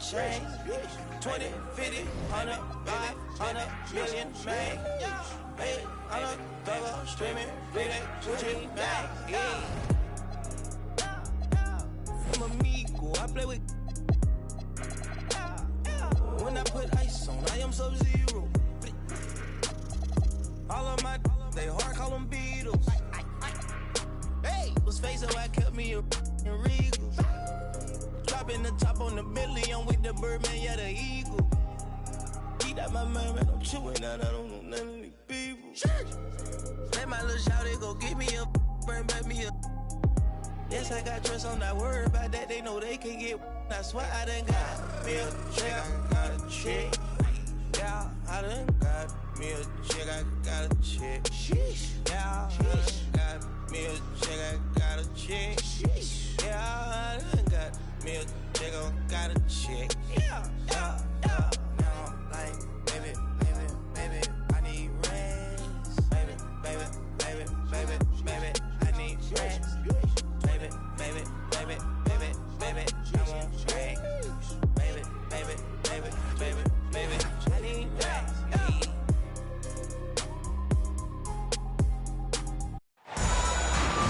change. 20, 50, 100, 500 million, man. Hey, I'm a double streaming, read it, Gucci, man. Yeah. I'm amigo, I play with. When I put ice on, I am Sub-Zero. All of my, they hard, call them Beatles. Hey, was face so I kept me in Regals. Dropping the top on the Bentley, I'm with the Birdman, yeah, the Eagle. Eat out my mind, man, I'm chewing out, I don't know none of these people. Let my little shawty go get me a, bring back me a. Yes, I got trust, I'm not worried about that, they know they can get. I swear I done got me a check, I got a check. Yeah, I done got me a check, I got a check. Sheesh. Yeah, I done got me a check, I got a check. Sheesh. Yeah, I done got me a check, I got a check. Yeah, yeah, yeah. Now I'm like, baby, baby, baby, I need rest. Baby, baby, baby, baby, baby, I need rest. Baby, baby, baby, baby, baby, I want rest. Baby, baby, baby, baby, baby, I need rest.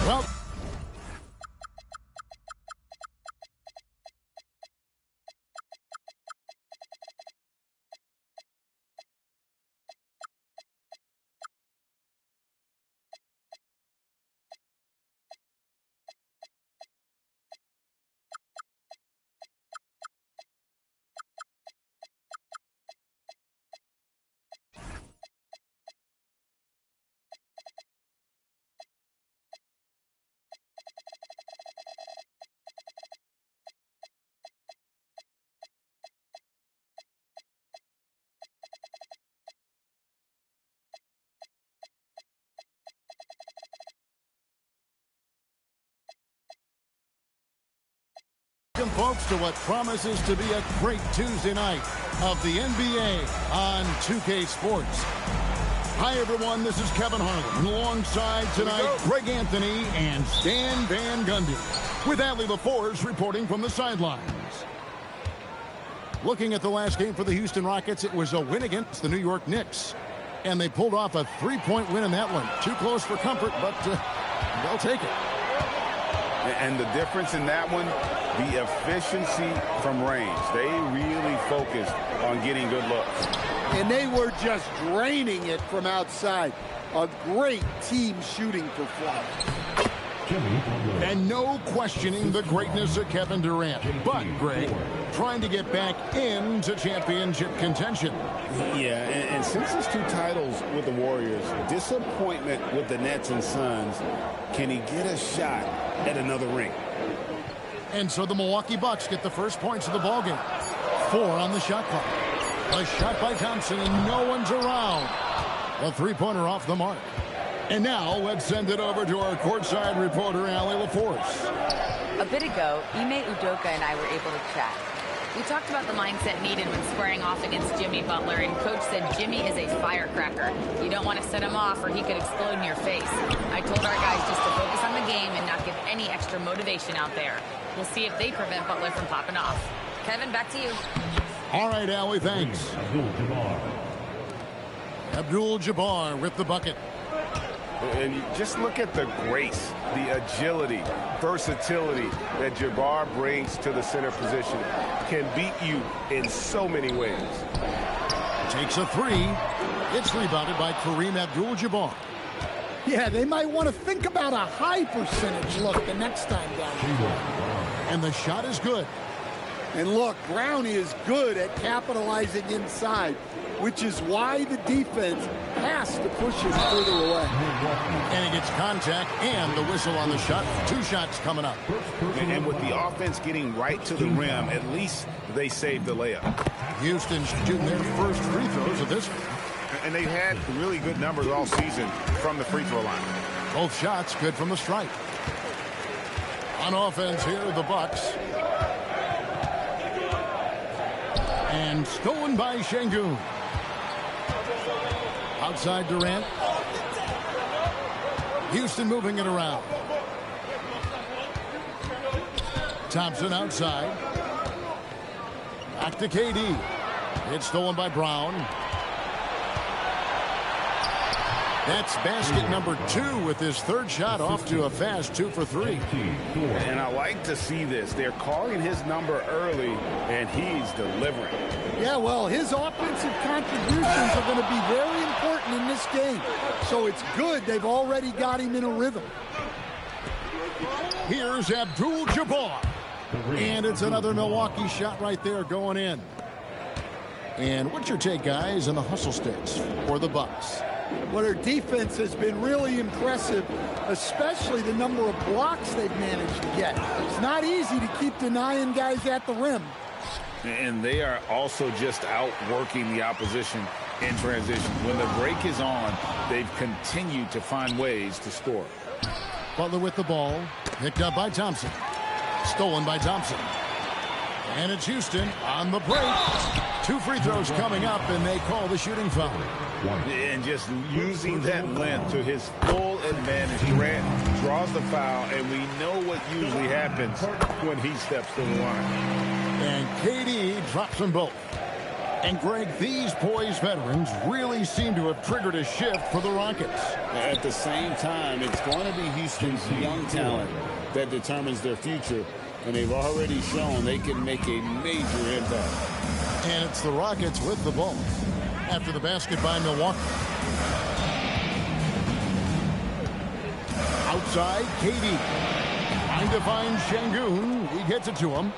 Well, welcome, folks, to what promises to be a great Tuesday night of the NBA on 2K Sports. Hi, everyone. This is Kevin Harlan. Alongside tonight, Greg Anthony and Stan Van Gundy, with Allie LaForce reporting from the sidelines. Looking at the last game for the Houston Rockets, it was a win against the New York Knicks. And they pulled off a three-point win in that one. Too close for comfort, but they'll take it. And the difference in that one, the efficiency from range. They really focused on getting good looks. And they were just draining it from outside. A great team shooting performance. And no questioning the greatness of Kevin Durant. But, Greg, trying to get back into championship contention. Yeah, and since his 2 titles with the Warriors, disappointment with the Nets and Suns, can he get a shot at another ring? And so the Milwaukee Bucks get the first points of the ballgame. 4 on the shot clock. A shot by Thompson, and no one's around. A three-pointer off the mark. And now let's send it over to our courtside reporter, Allie LaForce. A bit ago, Ime Udoka and I were able to chat. We talked about the mindset needed when squaring off against Jimmy Butler, and Coach said Jimmy is a firecracker. You don't want to set him off or he could explode in your face. I told our guys just to focus on the game and not give any extra motivation out there. We'll see if they prevent Butler from popping off. Kevin, back to you. All right, Allie, thanks. Abdul-Jabbar with the bucket. And you just look at the grace, the agility, versatility that Jabbar brings to the center position. Can beat you in so many ways. Takes a three. It's rebounded by Kareem Abdul-Jabbar. Yeah, they might want to think about a high percentage look the next time down. And the shot is good. And look, Brown is good at capitalizing inside, which is why the defense has to push it further away. And he gets contact and the whistle on the shot. 2 shots coming up. And with the offense getting right to the rim, at least they saved the layup. Houston's shooting their first free throws of this one. And they've had really good numbers all season from the free throw line. Both shots good from the stripe. On offense here, the Bucks. And stolen by Şengün. Outside Durant. Houston moving it around. Thompson outside. Back to KD. It's stolen by Brown. That's basket number 2 with his third shot off to a fast 2 for 3. And I like to see this. They're calling his number early, and he's delivering. Yeah, well, his offensive contributions are going to be very important in this game. So it's good they've already got him in a rhythm. Here's Abdul-Jabbar. And it's another Milwaukee shot right there going in. And what's your take, guys, on the hustle sticks for the Bucks? Well, their defense has been really impressive, especially the number of blocks they've managed to get. It's not easy to keep denying guys at the rim. And they are also just outworking the opposition in transition. When the break is on, they've continued to find ways to score. Butler with the ball, picked up by Thompson. Stolen by Thompson. And it's Houston on the break. 2 free throws coming up, and they call the shooting foul. And just using that length to his full advantage. Durant draws the foul, and we know what usually happens when he steps to the line. And KD drops them both. And Greg, these poised veterans really seem to have triggered a shift for the Rockets. At the same time, it's going to be Houston's young talent that determines their future, and they've already shown they can make a major impact. And it's the Rockets with the ball after the basket by Milwaukee. Outside, KD. Trying to find Şengün. He gets it to him.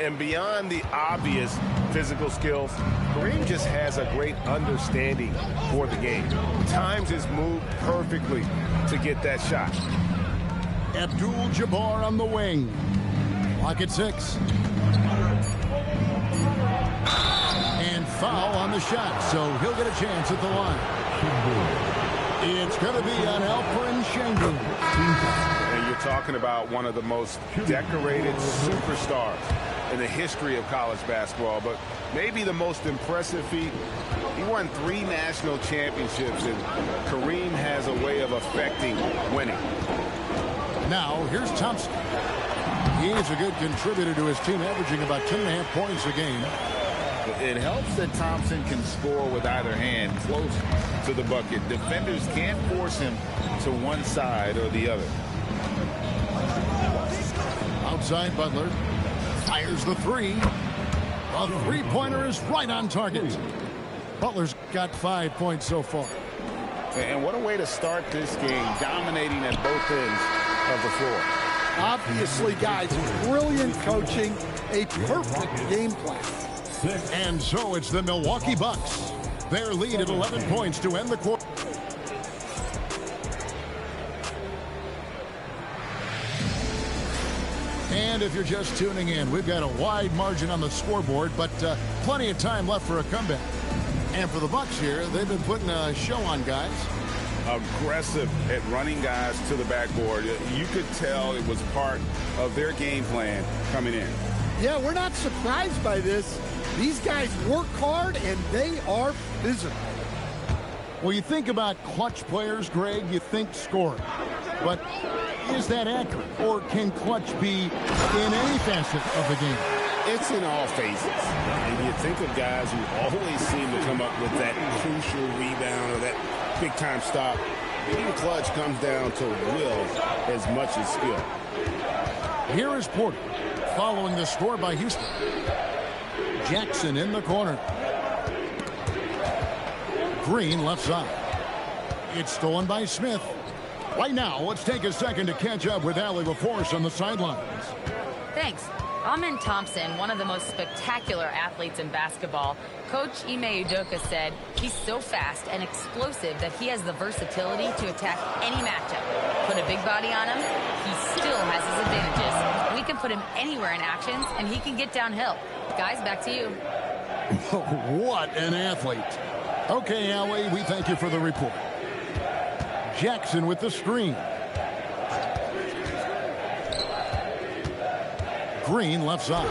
And beyond the obvious physical skills, Kareem just has a great understanding for the game. Times his move perfectly to get that shot. Abdul-Jabbar on the wing. Clock at 6. And foul on the shot, so he'll get a chance at the line. It's going to be on Alperen Şengün. And you're talking about one of the most decorated superstars in the history of college basketball, but maybe the most impressive feat. He won 3 national championships, and Kareem has a way of affecting winning. Now, here's Thompson. He is a good contributor to his team, averaging about 10.5 points a game. It helps that Thompson can score with either hand close to the bucket. Defenders can't force him to one side or the other. Outside Butler. Fires the 3. A 3-pointer is right on target. Butler's got 5 points so far. And what a way to start this game, dominating at both ends of the floor. Obviously, guys, brilliant coaching, a perfect game plan. And so it's the Milwaukee Bucks. Their lead at 11 points to end the quarter. And if you're just tuning in, we've got a wide margin on the scoreboard, but plenty of time left for a comeback. And for the Bucks here, they've been putting a show on, guys. Aggressive at running guys to the backboard. You could tell it was part of their game plan coming in. Yeah, we're not surprised by this. These guys work hard, and they are physical. Well, you think about clutch players, Greg, you think scoring. But is that accurate? Or can clutch be in any facet of the game? It's in all phases. And you think of guys who always seem to come up with that crucial rebound or that big-time stop. Being clutch comes down to will as much as skill. Here is Porter, following the score by Houston. Jackson in the corner. Green left side. It's stolen by Smith. Right now, let's take a second to catch up with Allie LaForce on the sidelines. Thanks. Amen Thompson, one of the most spectacular athletes in basketball. Coach Ime Udoka said he's so fast and explosive that he has the versatility to attack any matchup. Put a big body on him, he still has his advantages. We can put him anywhere in actions, and he can get downhill. Guys, back to you. What an athlete. Okay, Allie, we thank you for the report. Jackson with the screen. Green left side.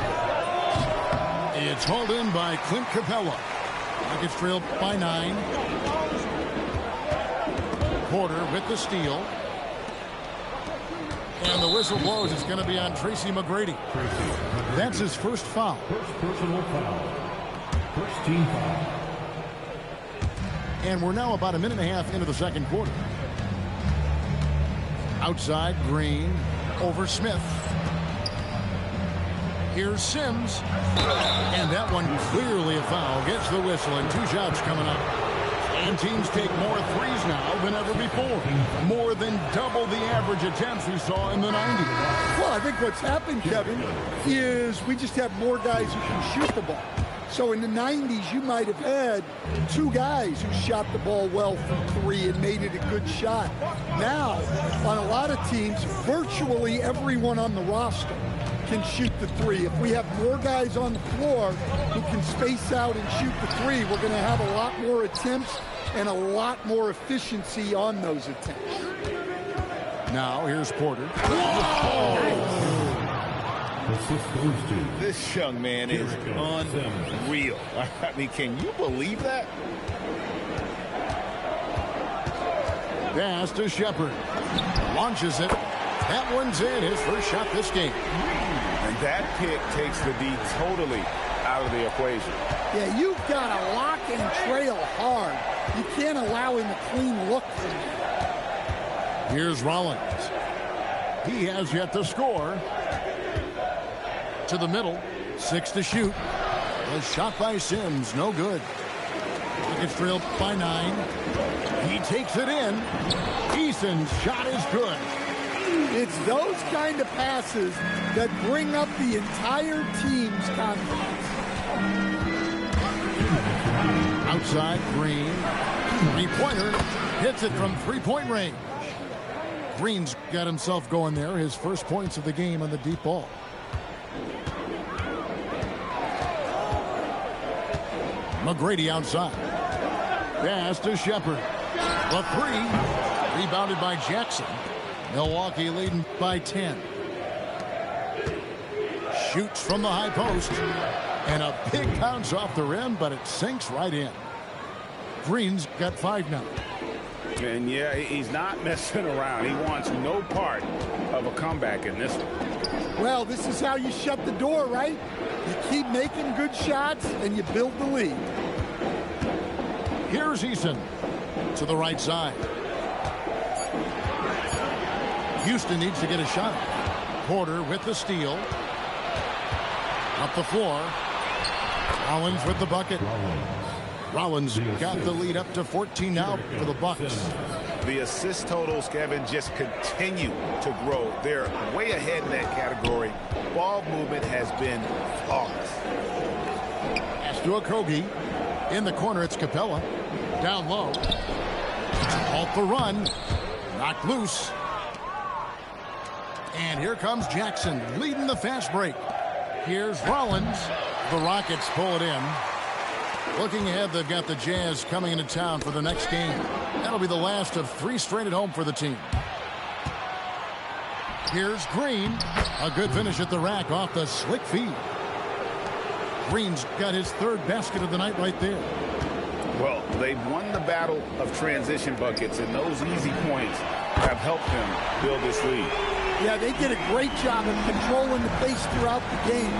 It's hauled in by Clint Capella. Nuggets trailed by 9. Porter with the steal. And the whistle blows. It's going to be on Tracy McGrady. That's his first foul. First personal foul. First team foul. And we're now about a minute and a half into the second quarter. Outside, Green over Smith. Here's Sims. And that one clearly a foul. Gets the whistle and 2 shots coming up. And teams take more threes now than ever before. More than double the average attempts we saw in the 90s. Well, I think what's happened, Kevin, is we just have more guys who can shoot the ball. So in the 90s, you might have had 2 guys who shot the ball well from 3 and made it a good shot. Now, on a lot of teams, virtually everyone on the roster can shoot the 3. If we have more guys on the floor who can space out and shoot the 3, we're going to have a lot more attempts and a lot more efficiency on those attempts. Now, here's Porter. This young man is unreal. I mean, can you believe that? Pass to Shepard. Launches it. That one's in. His first shot this game. And that pick takes the D totally out of the equation. Yeah, you've got to lock and trail hard. You can't allow him a clean look from that. Here's Rollins. He has yet to score. To the middle. 6 to shoot. A shot by Sims. No good. It's trailed by 9. He takes it in. Eason's shot is good. It's those kind of passes that bring up the entire team's confidence. Outside, Green. 3-pointer. Hits it from 3-point range. Green's got himself going there. His first points of the game on the deep ball. McGrady outside. Pass to Shepard. The 3. Rebounded by Jackson. Milwaukee leading by 10. Shoots from the high post. And a big bounce off the rim, but it sinks right in. Green's got 5 now. And yeah, he's not messing around. He wants no part of a comeback in this one. Well, this is how you shut the door, right? You keep making good shots and you build the lead. Here's Eason to the right side. Houston needs to get a shot. Porter with the steal. Up the floor. Rollins with the bucket. Rollins got the lead up to 14 now for the Bucks. The assist totals, Kevin, just continue to grow. They're way ahead in that category. Ball movement has been flawless. Pass to Okogie. In the corner, it's Capella. Down low. Off the run. Knocked loose. And here comes Jackson leading the fast break. Here's Rollins. The Rockets pull it in. Looking ahead, they've got the Jazz coming into town for the next game. That'll be the last of 3 straight at home for the team. Here's Green. A good finish at the rack off the slick feed. Green's got his 3rd basket of the night right there. Well, they've won the battle of transition buckets, and those easy points have helped them build this lead. Yeah, they did a great job of controlling the pace throughout the game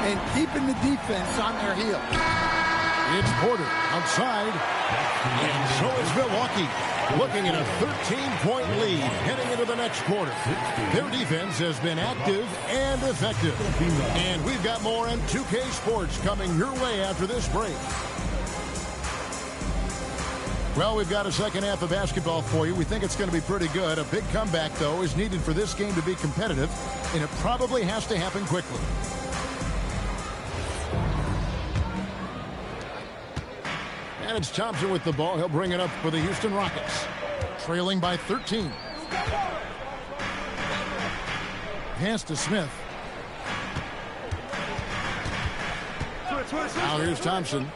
and keeping the defense on their heels. It's Porter outside. And so is Milwaukee. Looking at a 13-point lead heading into the next quarter. Their defense has been active and effective. And we've got more on 2K Sports coming your way after this break. Well, we've got a second half of basketball for you. We think it's going to be pretty good. A big comeback, though, is needed for this game to be competitive, and it probably has to happen quickly. And it's Thompson with the ball. He'll bring it up for the Houston Rockets. Trailing by 13. Pass to Smith. Now here's Thompson.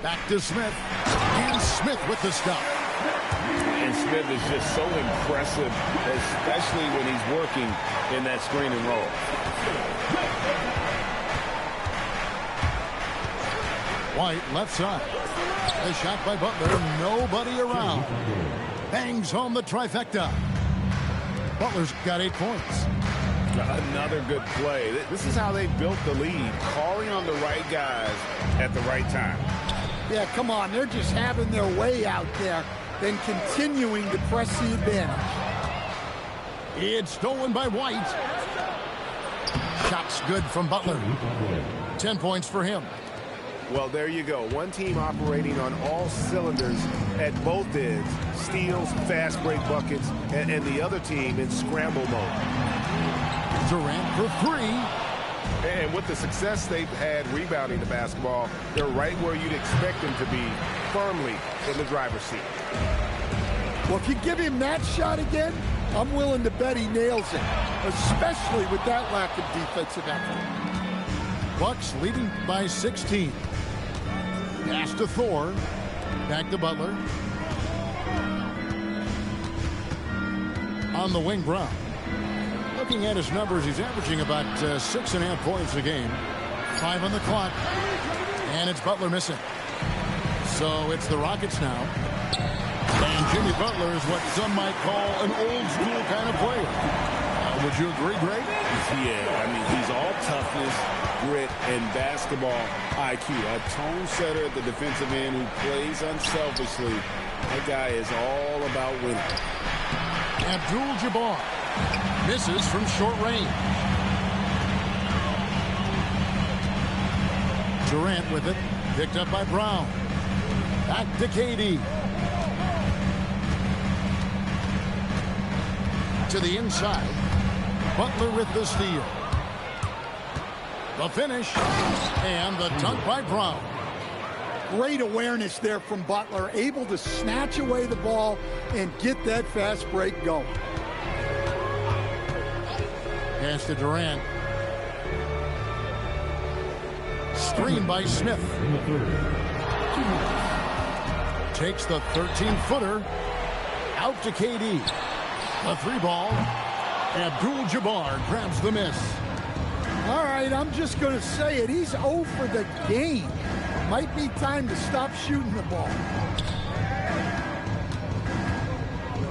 Back to Smith. And Smith with the stop. And Smith is just so impressive, especially when he's working in that screen and roll. White left side. A shot by Butler. Nobody around. Bangs home the trifecta. Butler's got 8 points. Another good play. This is how they built the lead, calling on the right guys at the right time. Yeah, come on. They're just having their way out there, then continuing to press the advantage. It's stolen by White. Shot's good from Butler. 10 points for him. Well, there you go. One team operating on all cylinders at both ends. Steals, fast break buckets, and the other team in scramble mode. Durant for 3. And with the success they've had rebounding the basketball, they're right where you'd expect them to be, firmly in the driver's seat. Well, if you give him that shot again, I'm willing to bet he nails it, especially with that lack of defensive effort. Bucks leading by 16. Pass to Thor. Back to Butler. On the wing, Brown. Looking at his numbers, he's averaging about 6.5 points a game. 5 on the clock. And it's Butler missing. So it's the Rockets now. And Jimmy Butler is what some might call an old-school kind of player. Would you agree, Greg? Yeah, I mean, he's all toughness, grit, and basketball IQ. A tone setter at the defensive end who plays unselfishly. That guy is all about winning. Abdul-Jabbar misses from short range. Durant with it. Picked up by Brown. Back to KD. To the inside. Butler with the steal. The finish. And the dunk by Brown. Great awareness there from Butler. Able to snatch away the ball and get that fast break going. Pass to Durant. Screen by Smith. Takes the 13-footer. Out to KD. A 3 ball. Abdul-Jabbar grabs the miss. All right, I'm just going to say it. He's 0 for the game. Might be time to stop shooting the ball.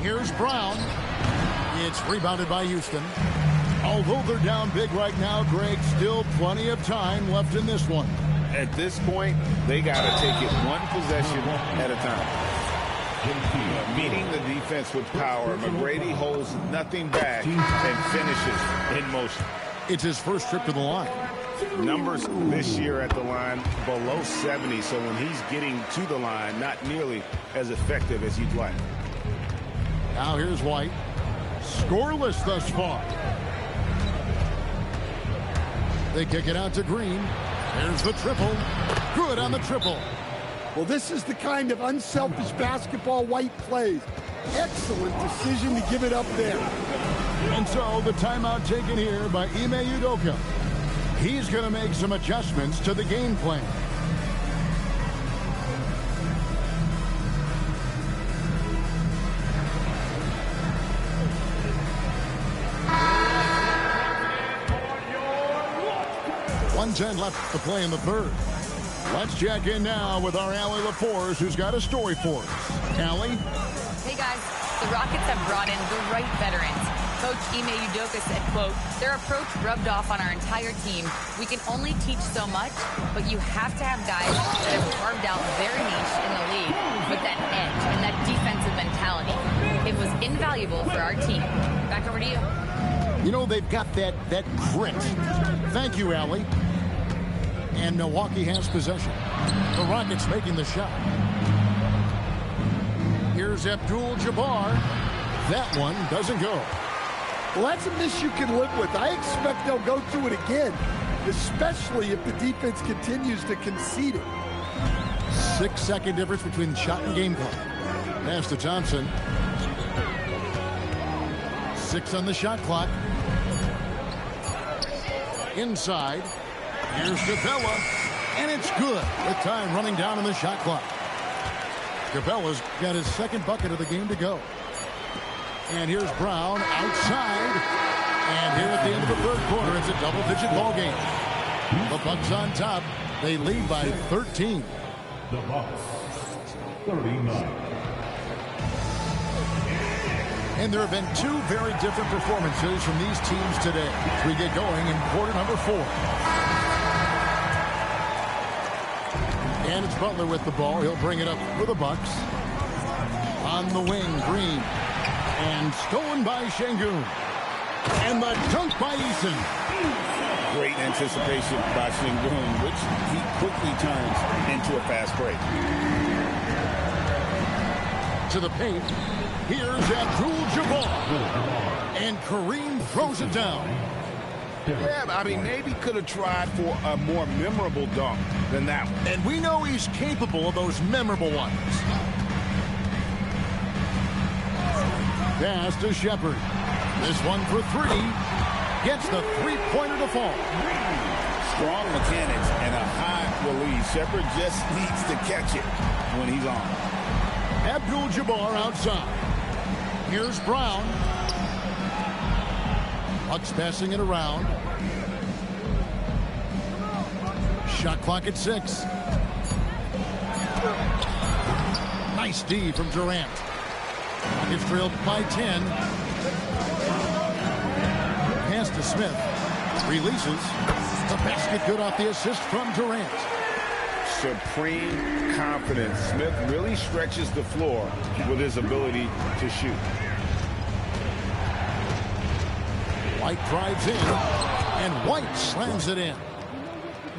Here's Brown. It's rebounded by Houston. Although they're down big right now, Greg, still plenty of time left in this one. At this point, they got to take it one possession at a time. Meeting the defense with power, McGrady holds nothing back and finishes in motion. It's his first trip to the line. Numbers this year at the line below 70, so when he's getting to the line, not nearly as effective as you'd like. Now here's White. Scoreless thus far. They kick it out to Green. There's the triple. Good on the triple. Well, this is the kind of unselfish basketball White plays. Excellent decision to give it up there. And so the timeout taken here by Ime Udoka. He's going to make some adjustments to the game plan. .110 left to play in the third. Let's check in now with our Allie LaForce, who's got a story for us. Allie? Hey, guys. The Rockets have brought in the right veterans. Coach Ime Udoka said, quote, their approach rubbed off on our entire team. We can only teach so much, but you have to have guys that have carved out their niche in the league with that edge and that defensive mentality. It was invaluable for our team. Back over to you. You know, they've got that grit. Thank you, Allie. And Milwaukee has possession. The Rockets making the shot. Here's Abdul-Jabbar. That one doesn't go. Well, that's a miss you can live with. I expect they'll go through it again, especially if the defense continues to concede it. 6-second difference between the shot and game clock. Pass to Thompson. 6 on the shot clock. Inside. Here's Capella, and it's good with time running down on the shot clock. Capella's got his second bucket of the game to go. And here's Brown outside. And here at the end of the third quarter, it's a double-digit ball game. The Bucks on top. They lead by 13. The Bucks, 39. And there have been two very different performances from these teams today as we get going in quarter number 4. And it's Butler with the ball. He'll bring it up for the Bucks. On the wing, Green. And stolen by Şengün. And the dunk by Eason. Great anticipation by Şengün, which he quickly turns into a fast break. To the paint. Here's Abdul-Jabbar. And Kareem throws it down. Yeah, I mean, maybe could have tried for a more memorable dunk than that one. And we know he's capable of those memorable ones. Pass to Shepherd. This one for 3. Gets the three-pointer to fall. Strong mechanics and a high release. Shepherd just needs to catch it when he's on. Abdul-Jabbar outside. Here's Brown. Bucks passing it around. Shot clock at 6. Nice D from Durant. It's trailed by 10. Pass to Smith. Releases. The basket good off the assist from Durant. Supreme confidence. Smith really stretches the floor with his ability to shoot. White drives in, and White slams it in.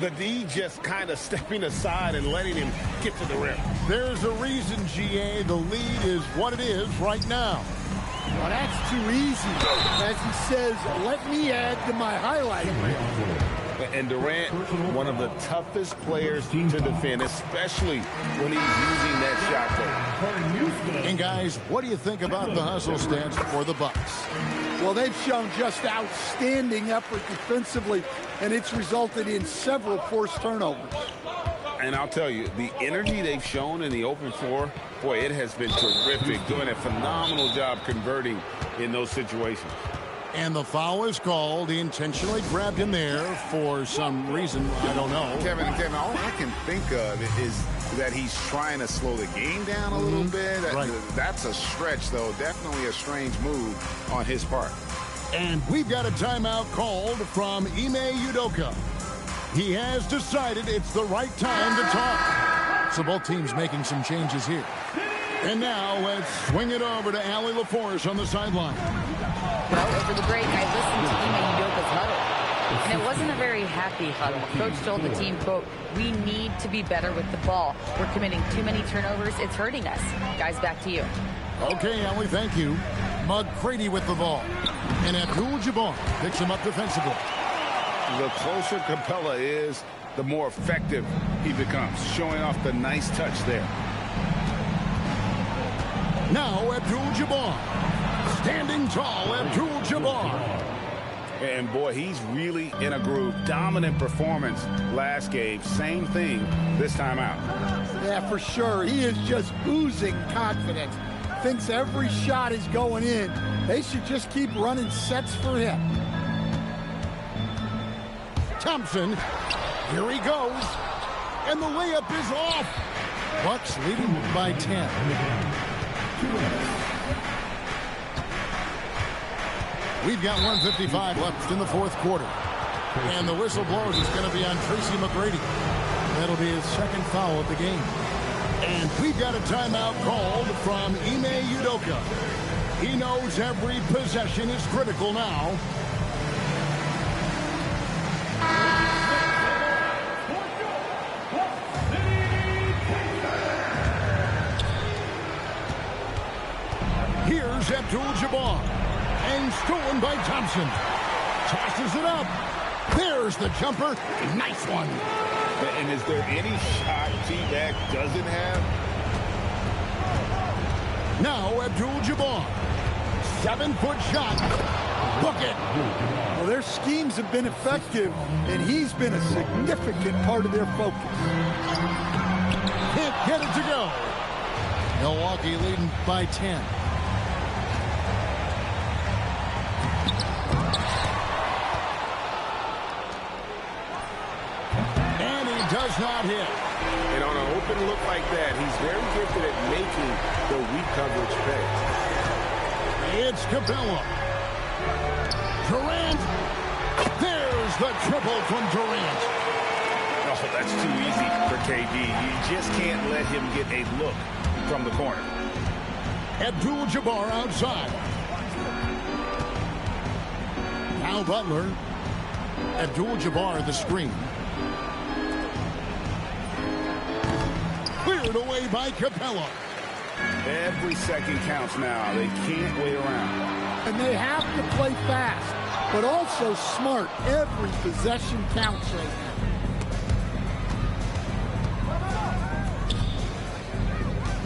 The D just kind of stepping aside and letting him get to the rim. There's a reason, GA, the lead is what it is right now. Well, that's too easy. As he says, let me add to my highlight. And Durant, one of the toughest players to defend, especially when he's using that shot fake. And guys, what do you think about the hustle stats for the Bucks? Well, they've shown just outstanding effort defensively, and it's resulted in several forced turnovers. And I'll tell you, the energy they've shown in the open floor, boy, it has been terrific, doing a phenomenal job converting in those situations. And the foul is called. He intentionally grabbed him there for some reason. I don't know. Kevin, all I can think of is that he's trying to slow the game down a little bit. Right. That's a stretch, though. Definitely a strange move on his part. And we've got a timeout called from Ime Udoka. He has decided it's the right time to talk. So both teams making some changes here. And now let's swing it over to Allie LaForce on the sideline. Well, over the break, I listened to Ime Udoka's huddle. And it wasn't a very happy huddle. Coach told the team, quote, we need to be better with the ball. We're committing too many turnovers. It's hurting us. Guys, back to you. Okay, Allie, thank you. McGrady with the ball. And Abdul-Jabbar picks him up defensively. The closer Capella is, the more effective he becomes, showing off the nice touch there. Now Abdul-Jabbar. Standing tall, Abdul-Jabbar. And boy, he's really in a groove. Dominant performance last game. Same thing this time out. Yeah, for sure. He is just oozing confidence. Thinks every shot is going in. They should just keep running sets for him. Thompson. Here he goes. And the layup is off. Bucks leading by 10. We've got 1:55 left in the fourth quarter. And the whistle blows. It's going to be on Tracy McGrady. That'll be his second foul of the game. And we've got a timeout called from Ime Udoka. He knows every possession is critical now. Here's Abdul-Jabbar. And stolen by Thompson. Tosses it up. There's the jumper. Nice one. And is there any shot T-Mac doesn't have? Now Abdul-Jabbar. 7-foot shot. Book it. Well, their schemes have been effective, and he's been a significant part of their focus. Can't get it to go. Milwaukee leading by 10. Does not hit. And on an open look like that, he's very gifted at making the weak coverage pay. It's Capella. Durant. There's the triple from Durant. Oh, that's too easy for KD. You just can't let him get a look from the corner. Abdul-Jabbar outside. Now Butler. Abdul-Jabbar the screen. Cleared away by Capella. Every second counts now. They can't wait around. And they have to play fast, but also smart. Every possession counts right now.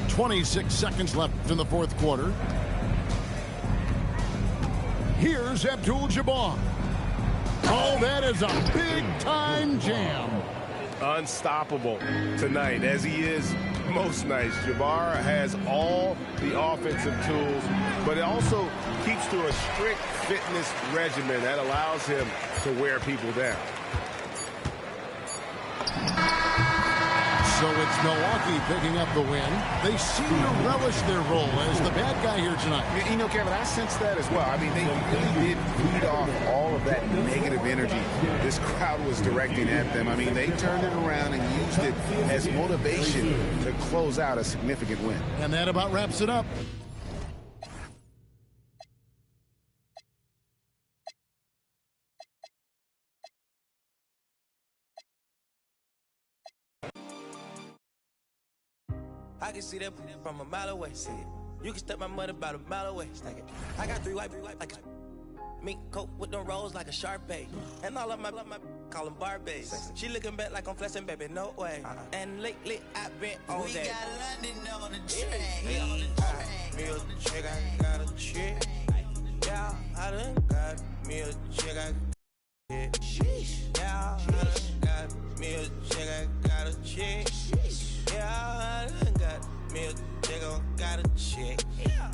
.26 seconds left in the fourth quarter. Here's Abdul-Jabbar. Oh, that is a big-time jam. Unstoppable tonight, as he is most nights. Jabbar has all the offensive tools, but it also keeps to a strict fitness regimen that allows him to wear people down. So it's Milwaukee picking up the win. They seem to relish their role as the bad guy here tonight. You know, Kevin, I sense that as well. I mean, they really did feed off all of that negative energy this crowd was directing at them. I mean, they turned it around and used it as motivation to close out a significant win. And that about wraps it up. I can see that from a mile away. See it. You can step my money about a mile away. Stack it. I got three white like a mink coat with them rolls like a Sharpay. And all of my call them Barbies. She looking back like I'm flexing, baby, no way. And lately I've been on that. We got London on the train. Me a chick, I got a chick. Yeah, I done got me a chick, I got it. Yeah, I done got me a chick, I got a chick. Yeah, I done got me a chick, I got a chick. Yeah,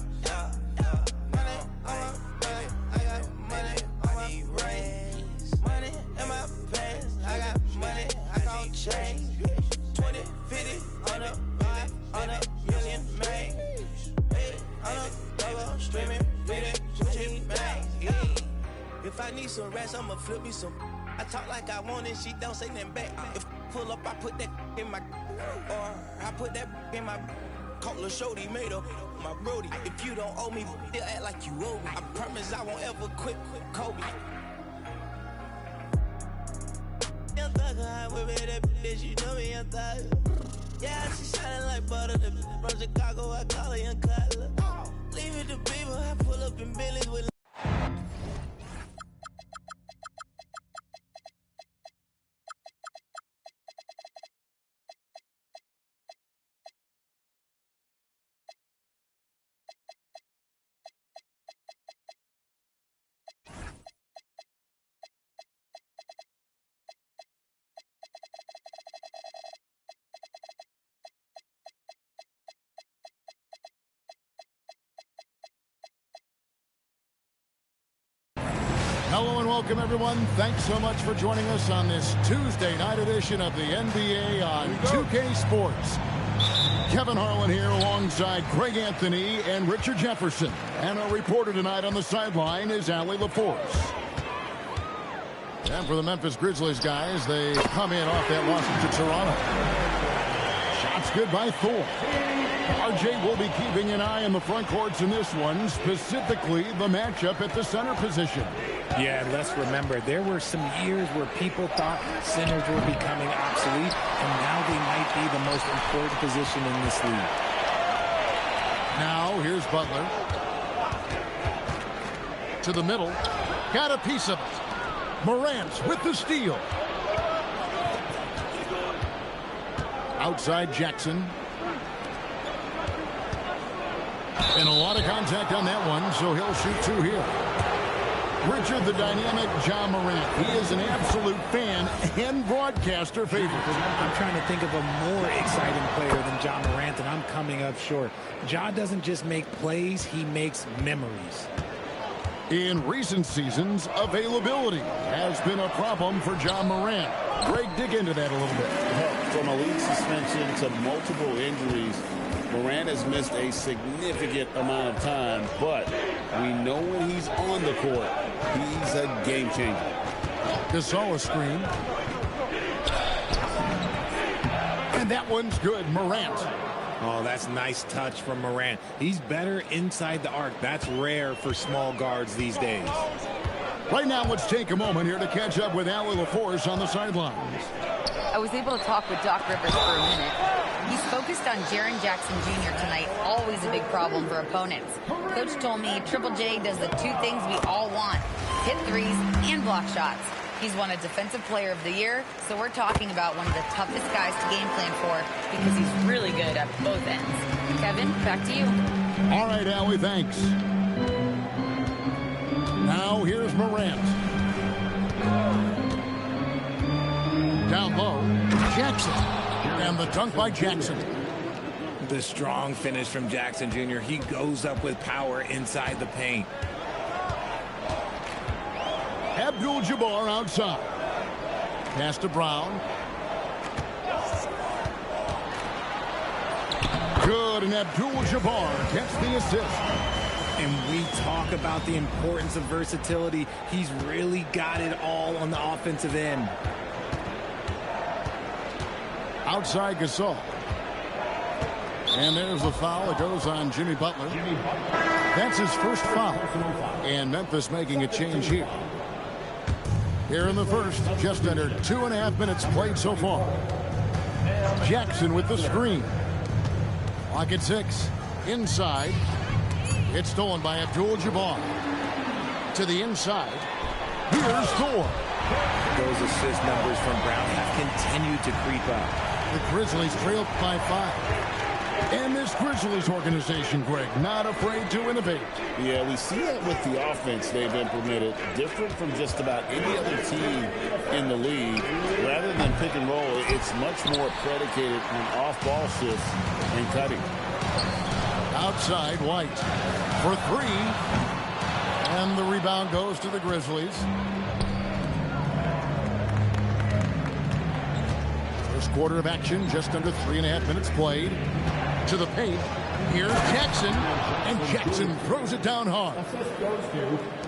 money on my baby, I got money on my brains. Money in my pants, I got money, I gon' change. 20, 50, on a million, man. On a double, streaming, reading, Gucci, man. If I need some rats, I'ma flip me some. I talk like I want it, she don't say nothing back. If pull up, I put that in my, or I put that in my. Call a shorty made up my brody. If you don't owe me, they'll act like you owe me. I promise I won't ever quit Kobe. Young thugger, I whip it that bitch, you know me, young thugger. Yeah, she shining like butter. The from Chicago, I call her young Cutler. Leave it to people, I pull up in Billy's with. Hello and welcome, everyone. Thanks so much for joining us on this Tuesday night edition of the NBA on 2K Sports. Kevin Harlan here alongside Greg Anthony and Richard Jefferson. And our reporter tonight on the sideline is Allie LaForce. And for the Memphis Grizzlies guys, they come in off that loss to Toronto. Shots good by Thor. RJ will be keeping an eye on the front courts in this one, specifically the matchup at the center position. Yeah, and let's remember, there were some years where people thought centers were becoming obsolete, and now they might be the most important position in this league. Now, here's Butler. To the middle. Got a piece of it. Morant with the steal. Outside Jackson. And a lot of contact on that one, so he'll shoot two here. Richard, the dynamic Ja Morant. He is an absolute fan and broadcaster favorite. I'm trying to think of a more exciting player than Ja Morant, and I'm coming up short. Ja doesn't just make plays, he makes memories. In recent seasons, availability has been a problem for Ja Morant. Greg, dig into that a little bit. From a league suspension to multiple injuries, Morant has missed a significant amount of time, but we know when he's on the court, he's a game changer. Gasol a screen. And that one's good. Morant. Oh, that's nice touch from Morant. He's better inside the arc. That's rare for small guards these days. Right now, let's take a moment here to catch up with Allie LaForce on the sidelines. I was able to talk with Doc Rivers for a minute. He's focused on Jaren Jackson Jr. tonight, always a big problem for opponents. Coach told me Triple J does the two things we all want, hit threes and block shots. He's won a Defensive Player of the Year, so we're talking about one of the toughest guys to game plan for because he's really good at both ends. Kevin, back to you. All right, Allie, thanks. Now here's Morant. Down low, Jackson. And the dunk by Jackson. The strong finish from Jackson Jr. He goes up with power inside the paint. Abdul-Jabbar outside. Pass to Brown. Good, and Abdul-Jabbar gets the assist. And we talk about the importance of versatility. He's really got it all on the offensive end. Outside Gasol. And there's the foul. It goes on Jimmy Butler. That's his first foul. And Memphis making a change here. Here in the first, just under 2.5 minutes played so far. Jackson with the screen. Clock at 6. Inside. It's stolen by Abdul-Jabbar. To the inside. Here's Thor. Those assist numbers from Brown have continued to creep up. The Grizzlies trailed by 5. And this Grizzlies organization, Greg, not afraid to innovate. Yeah, we see that with the offense they've implemented, different from just about any other team in the league. Rather than pick and roll, it's much more predicated on off-ball shifts and cutting. Outside, White for 3. And the rebound goes to the Grizzlies. First quarter of action, just under 3.5 minutes played. To the paint. Here's Jackson. And Jackson throws it down hard.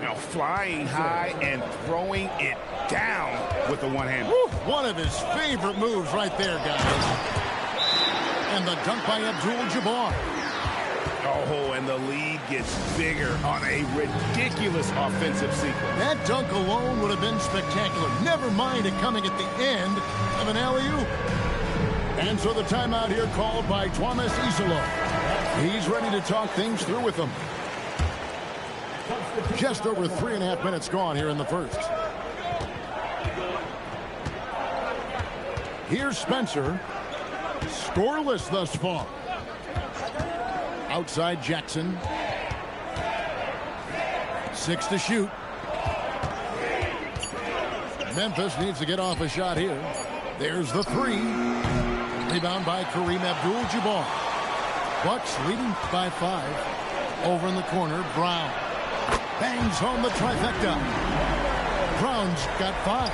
Now flying high and throwing it down with the one-hander. One of his favorite moves right there, guys. And the dunk by Abdul-Jabbar. Oh, and the lead gets bigger on a ridiculous offensive sequence. That dunk alone would have been spectacular. Never mind it coming at the end of an alley-oop. And so the timeout here called by Thomas Isola. He's ready to talk things through with them. Just over 3.5 minutes gone here in the first. Here's Spencer. Scoreless thus far. Outside Jackson. 6 to shoot. Memphis needs to get off a shot here. There's the 3. Rebound by Kareem Abdul-Jabbar. Bucks leading by 5. Over in the corner, Brown. Bangs home the trifecta. Brown's got 5.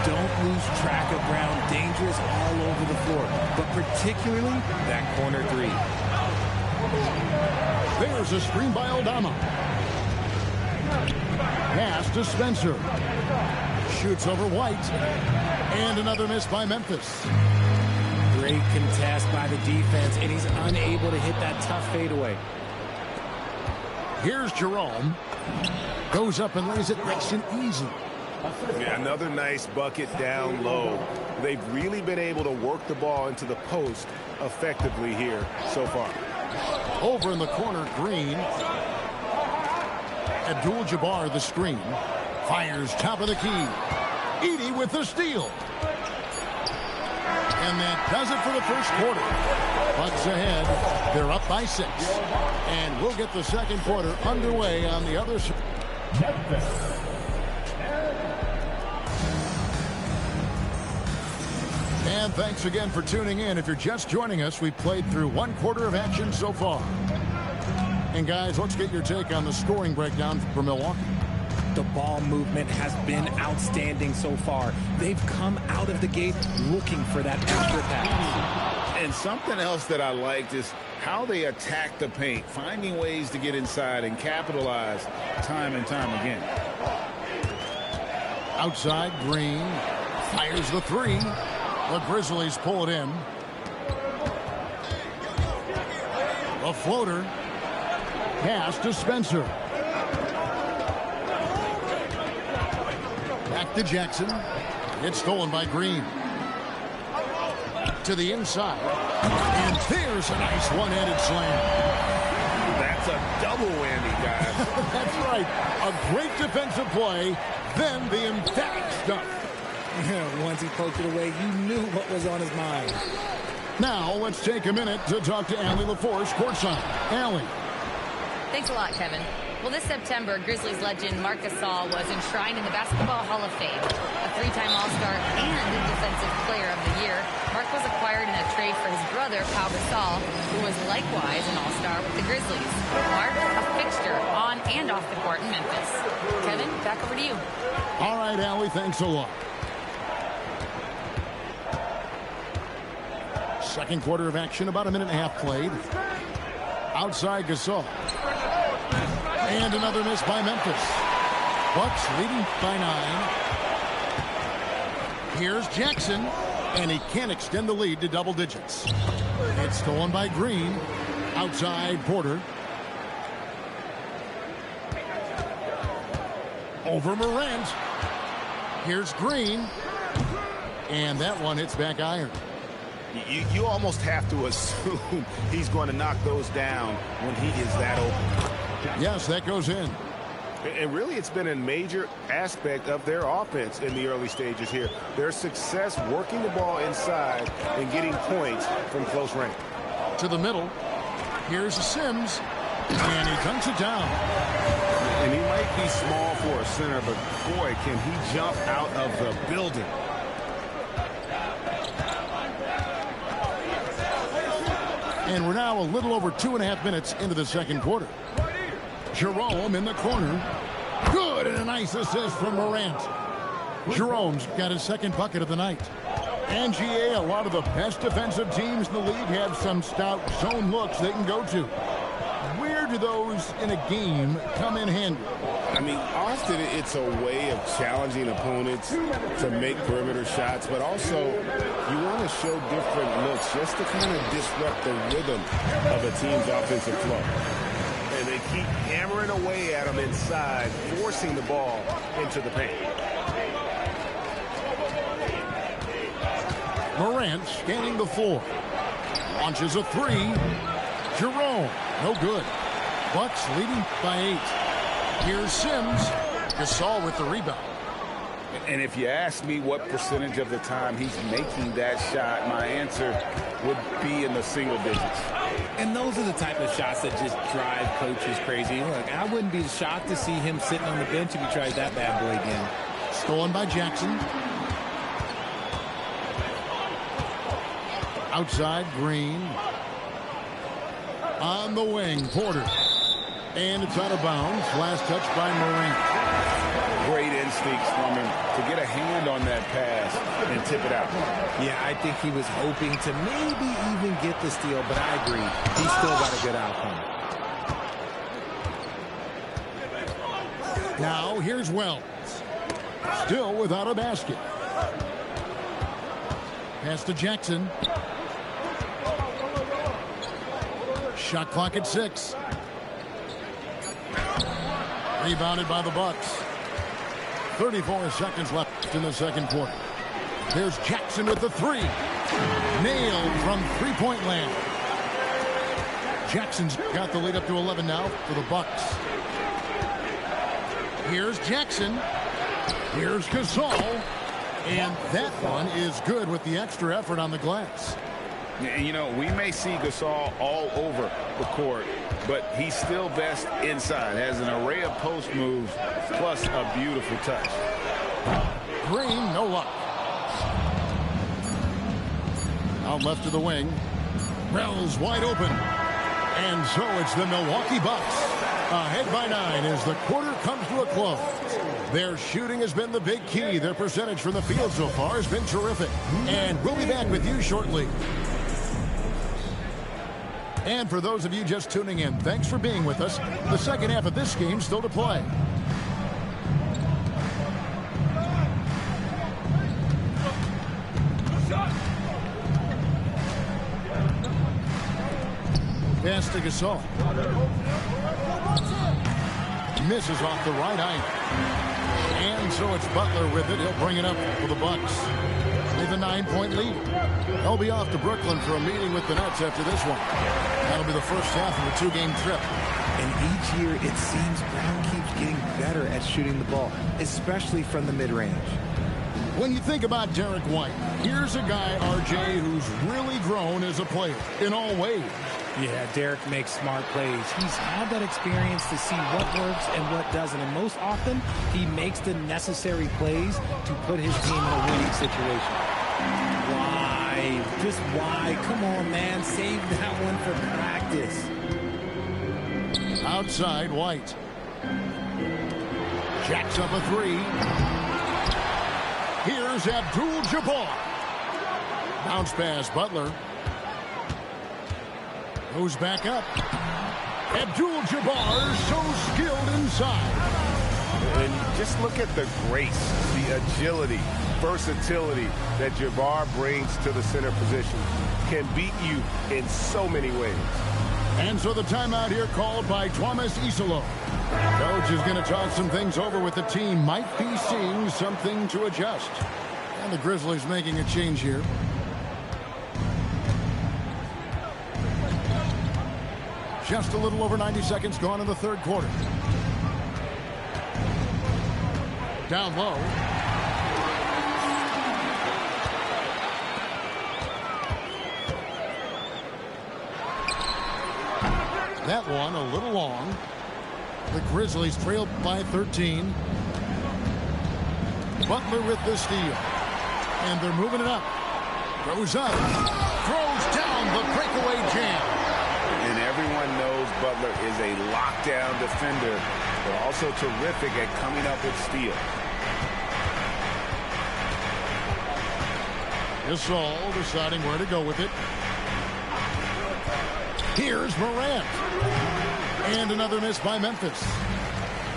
Don't lose track of Brown. Dangerous all over the floor, but particularly that corner 3. There's a screen by Aldama. Pass to Spencer. Shoots over White. And another miss by Memphis. Great contest by the defense, and he's unable to hit that tough fadeaway. Here's Jerome. Goes up and lays it nice and easy. Yeah, another nice bucket down low. They've really been able to work the ball into the post effectively here so far. Over in the corner, Green. Abdul-Jabbar the screen. Fires top of the key. Edey with the steal. And that does it for the first quarter. Bucks ahead. They're up by 6. And we'll get the second quarter underway on the other side. And thanks again for tuning in. If you're just joining us, we've played through 1 quarter of action so far. And guys, let's get your take on the scoring breakdown for Milwaukee. The ball movement has been outstanding so far. They've come out of the gate looking for that extra pass. And something else that I liked is how they attack the paint, finding ways to get inside and capitalize time and time again. Outside, Green fires the three. The Grizzlies pull it in. The floater. Pass to Spencer. Back to Jackson. It's stolen by Green. To the inside. And there's a nice one-handed slam. That's a double whammy, guys. That's right. A great defensive play, then the emphatic stuff. Once he poked it away, you knew what was on his mind. Now, let's take a minute to talk to Allie LaForce, courtside. Allie. Thanks a lot, Kevin. Well, this September, Grizzlies legend Marc Gasol was enshrined in the Basketball Hall of Fame. A three-time All-Star and Defensive Player of the Year, Marc was acquired in a trade for his brother, Pau Gasol, who was likewise an All-Star with the Grizzlies. Marc, a fixture on and off the court in Memphis. Kevin, back over to you. All right, Allie, thanks a lot. Second quarter of action, about a minute and a half played. Outside Gasol. And another miss by Memphis. Bucks leading by 9. Here's Jackson, and he can't extend the lead to double digits. It's stolen by Green. Outside Porter. Over Morant. Here's Green. And that one hits back iron. You almost have to assume he's going to knock those down when he is that open. Yes, that goes in. And really, it's been a major aspect of their offense in the early stages here. Their success working the ball inside and getting points from close range. To the middle. Here's Sims. And he dunks it down. And he might be small for a center, but boy, can he jump out of the building. And we're now a little over 2.5 minutes into the second quarter. Jerome in the corner. Good, and a nice assist from Morant. Jerome's got his second bucket of the night. And GA, a lot of the best defensive teams in the league have some stout zone looks they can go to. Where do those in a game come in handy? I mean, often it's a way of challenging opponents to make perimeter shots, but also you want to show different looks just to kind of disrupt the rhythm of a team's offensive flow. And they keep hammering away at him inside, forcing the ball into the paint. Morant scanning the floor. Launches a three. Jerome, no good. Bucks leading by 8. Here's Sims. Gasol with the rebound. And if you ask me what percentage of the time he's making that shot, my answer would be in the single digits. And those are the type of shots that just drive coaches crazy. Look, I wouldn't be shocked to see him sitting on the bench if he tries that bad boy again. Stolen by Jackson. Outside, Green. On the wing, Porter. And it's out of bounds. Last touch by Morant. Great instincts from him to get a hand on that pass and tip it out. Yeah, I think he was hoping to maybe even get the steal, but I agree. He still got a good outcome. Now, here's Wells. Still without a basket. Pass to Jackson. Shot clock at 6. Rebounded by the Bucks. 34 seconds left in the second quarter. There's Jackson with the three. Nailed from three-point land. Jackson's got the lead up to 11 now for the Bucks. Here's Jackson. Here's Gasol. And that one is good with the extra effort on the glass. You know, we may see Gasol all over the court, but he's still best inside. Has an array of post moves, plus a beautiful touch. Green, no luck. Out left to the wing. Wells wide open. And so it's the Milwaukee Bucks. Ahead by 9 as the quarter comes to a close. Their shooting has been the big key. Their percentage from the field so far has been terrific. And we'll be back with you shortly. And for those of you just tuning in, thanks for being with us. The second half of this game still to play. Pass to Gasol. Misses off the right eye. And so it's Butler with it. He'll bring it up for the Bucks with a 9-point lead. They'll be off to Brooklyn for a meeting with the Nets after this one. That'll be the first half of a two-game trip. And each year it seems Brown keeps getting better at shooting the ball, especially from the mid-range. When you think about Derek White, here's a guy, RJ, who's really grown as a player in all ways. Yeah, Derek makes smart plays. He's had that experience to see what works and what doesn't. And most often, he makes the necessary plays to put his team in a winning situation. Why? Just why? Come on, man. Save that one for practice. Outside, White. Jacks up a three. Here's Abdul-Jabbar. Bounce pass, Butler. Goes back up. Abdul-Jabbar so skilled inside. And just look at the grace, the agility, versatility that Jabbar brings to the center position. Can beat you in so many ways. And so the timeout here called by Thomas Isolo. Coach is going to talk some things over with the team. Might be seeing something to adjust. And the Grizzlies making a change here. Just a little over 90 seconds gone in the third quarter. Down low. That one a little long. The Grizzlies trailed by 13. Butler with the steal. And they're moving it up. Goes up. Throws down the breakaway jam. And everyone knows Butler is a lockdown defender, but also terrific at coming up with steals. Gasol deciding where to go with it. Here's Morant. And another miss by Memphis.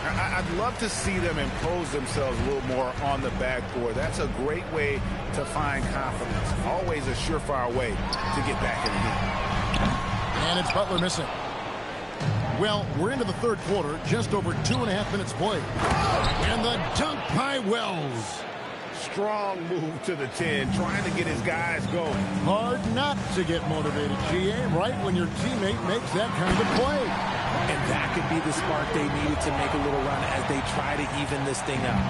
I'd love to see them impose themselves a little more on the backboard. That's a great way to find confidence. Always a surefire way to get back in the game. And it's Butler missing. Well, we're into the third quarter, just over 2.5 minutes played. And the dunk by Wells. Strong move to the 10, trying to get his guys going. Hard not to get motivated, GA, right when your teammate makes that kind of play. And that could be the spark they needed to make a little run as they try to even this thing up.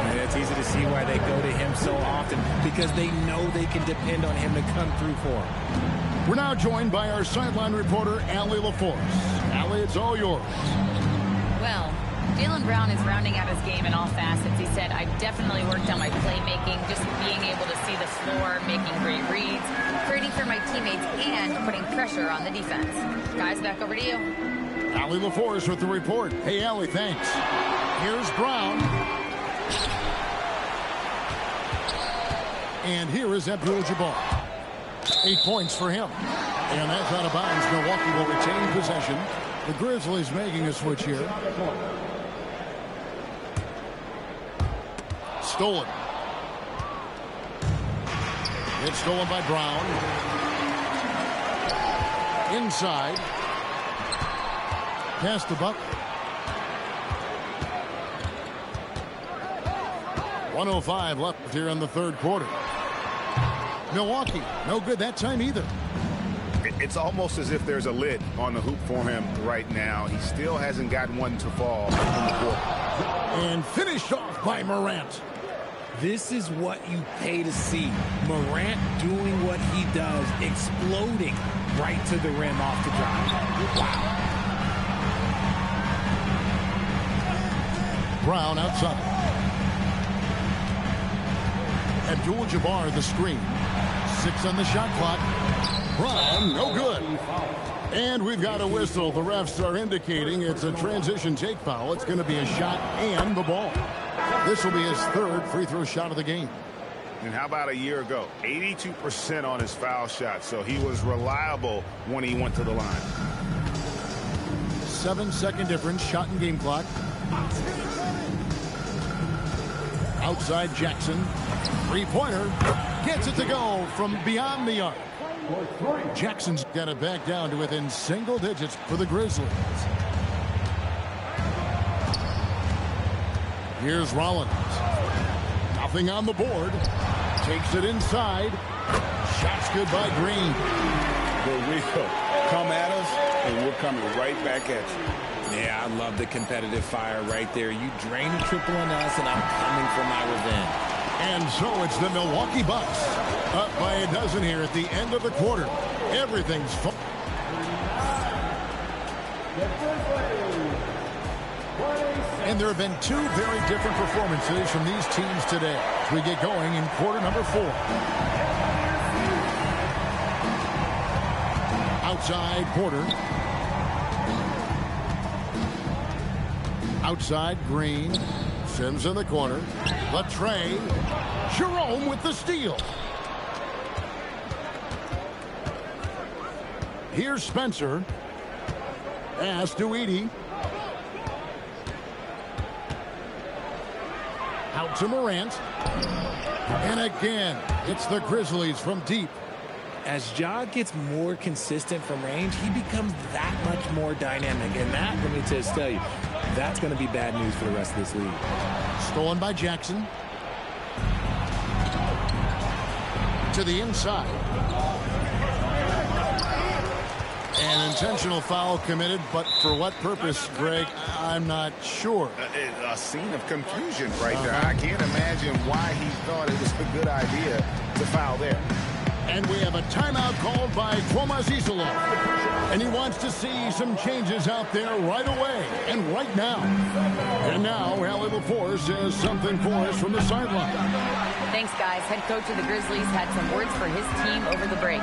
And it's easy to see why they go to him so often, because they know they can depend on him to come through for them. We're now joined by our sideline reporter, Allie LaForce. Allie, it's all yours. Well, Jaylen Brown is rounding out his game in all facets. He said, I've definitely worked on my playmaking, just being able to see the floor, making great reads, creating for my teammates, and putting pressure on the defense. Guys, back over to you. Allie LaForce with the report. Hey, Allie, thanks. Here's Brown. And here is Abdul-Jabbar. 8 points for him. And that's out of bounds. Milwaukee will retain possession. The Grizzlies making a switch here. Stolen. It's stolen by Brown. Inside. Pass to Buck. 1:05 left here in the third quarter. Milwaukee, no good that time either. It's almost as if there's a lid on the hoop for him right now. He still hasn't gotten one to fall in the court. And finished off by Morant. This is what you pay to see. Morant doing what he does, exploding right to the rim off the drive. Wow. Brown outside. Abdul-Jabbar the screen. 6 on the shot clock. Brown, no good. And we've got a whistle. The refs are indicating it's a transition take foul. It's going to be a shot and the ball. This will be his third free throw shot of the game. And how about a year ago? 82% on his foul shot, so he was reliable when he went to the line. 7-second difference, shot and game clock. Outside Jackson. Three-pointer. Gets it to go from beyond the arc. Jackson's got it back down to within single digits for the Grizzlies. Here's Rollins. Nothing on the board. Takes it inside. Shots good by Green. Here we go. Come at us, and we're coming right back at you. Yeah, I love the competitive fire right there. You drain a triple on us, and I'm coming for my revenge. And so it's the Milwaukee Bucks. Up by a dozen here at the end of the quarter. Everything's fun. And there have been two very different performances from these teams today as we get going in quarter number 4. Outside Porter. Outside Green. Sims in the corner. Latrey. Jerome with the steal. Here's Spencer. Pass to Edey. Out to Morant. And again, it's the Grizzlies from deep. As Ja gets more consistent from range, he becomes that much more dynamic. And that, let me just tell you, that's going to be bad news for the rest of this league. Stolen by Jackson. To the inside. An intentional foul committed, but for what purpose, Greg, I'm not sure. A scene of confusion right there. I can't imagine why he thought it was a good idea to foul there. And we have a timeout called by Tomas Isilov. And he wants to see some changes out there right away and right now. And now, Allie LaForce has something for us from the sideline. Thanks, guys. Head coach of the Grizzlies had some words for his team over the break.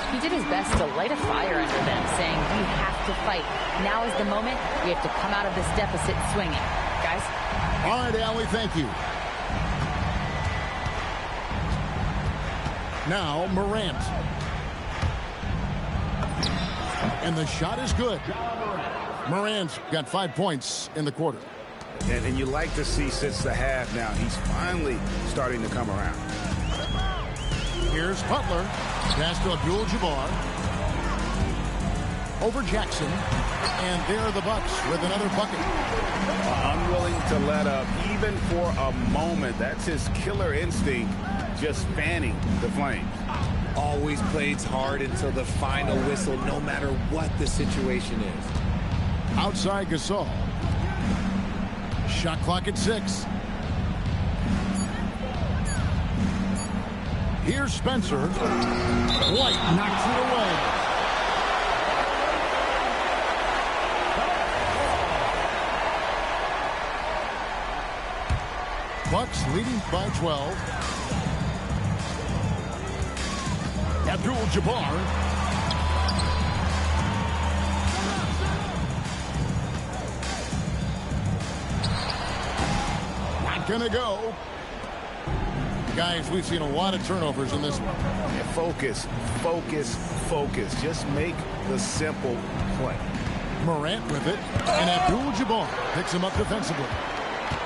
He did his best to light a fire under them, saying, "We have to fight. Now is the moment. We have to come out of this deficit swinging." Guys? All right, Allie, thank you. Now, Morant. And the shot is good. Morant's got 5 points in the quarter. And you like to see since the half now, he's finally starting to come around. Here's Butler. Pass to Abdul-Jabbar. Over Jackson. And there are the Bucks with another bucket. Unwilling to let up, even for a moment. That's his killer instinct, just fanning the flames. Always plays hard until the final whistle, no matter what the situation is. Outside Gasol. Shot clock at 6. Here's Spencer. White knocks it away. Bucks leading by 12. Abdul-Jabbar. Not gonna go. Guys, we've seen a lot of turnovers in this one. Yeah, focus, focus, focus. Just make the simple play. Morant with it, and Abdul-Jabbar picks him up defensively.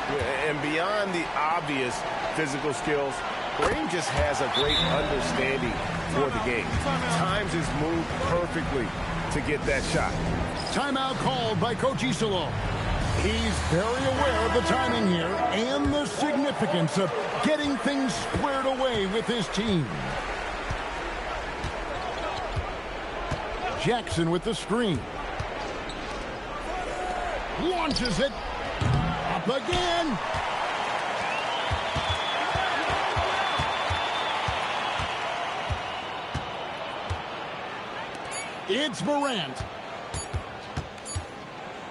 Yeah, and beyond the obvious physical skills, Green just has a great understanding for the game. Times his move perfectly to get that shot. Timeout called by Coach Isilov. He's very aware of the timing here and the significance of getting things squared away with his team. Jackson with the screen. Launches it. Up again. It's Morant.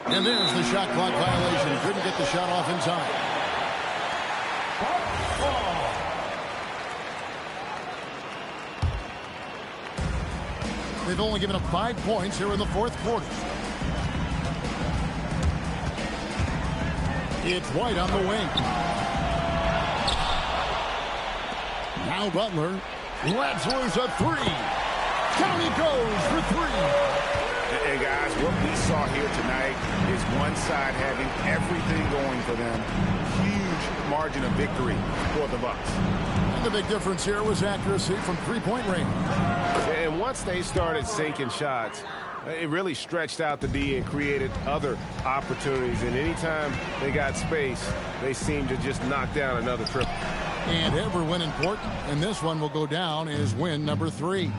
And there's the shot clock violation. Couldn't get the shot off in time. They've only given up 5 points here in the fourth quarter. It's White on the wing. Now Butler lets loose a three. Down he goes for three. And guys, what we saw here tonight is one side having everything going for them. Huge margin of victory for the Bucks. And the big difference here was accuracy from three-point range. And once they started sinking shots, it really stretched out the D and created other opportunities. And anytime they got space, they seemed to just knock down another triple. And every win important, and this one will go down as win number 3.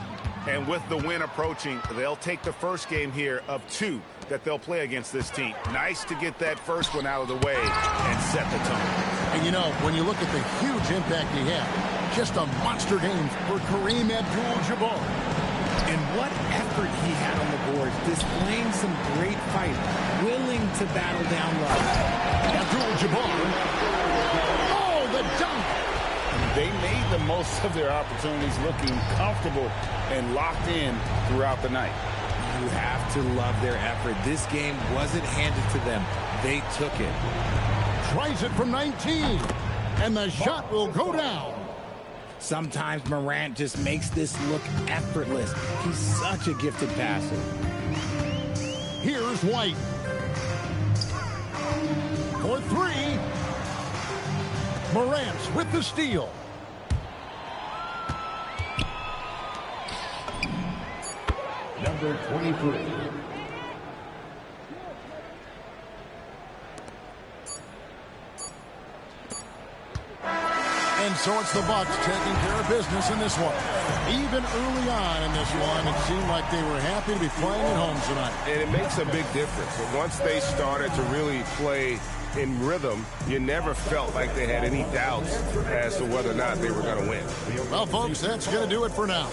And with the win approaching, they'll take the first game here of 2 that they'll play against this team. Nice to get that first one out of the way and set the tone. And you know, when you look at the huge impact he had, just a monster game for Kareem Abdul-Jabbar. And what effort he had on the boards, displaying some great fight, willing to battle down low. Abdul-Jabbar. Oh, the dunk! They made the most of their opportunities, looking comfortable and locked in throughout the night. You have to love their effort. This game wasn't handed to them. They took it. Tries it from 19, and the shot will go down. Sometimes Morant just makes this look effortless. He's such a gifted passer. Here's White. For 3. Morant with the steal. Number 23. And so it's the Bucks taking care of business in this one. Even early on in this one, it seemed like they were happy to be playing at home tonight. And it makes a big difference. But once they started to really play in rhythm, you never felt like they had any doubts as to whether or not they were going to win. Well, folks, that's going to do it for now.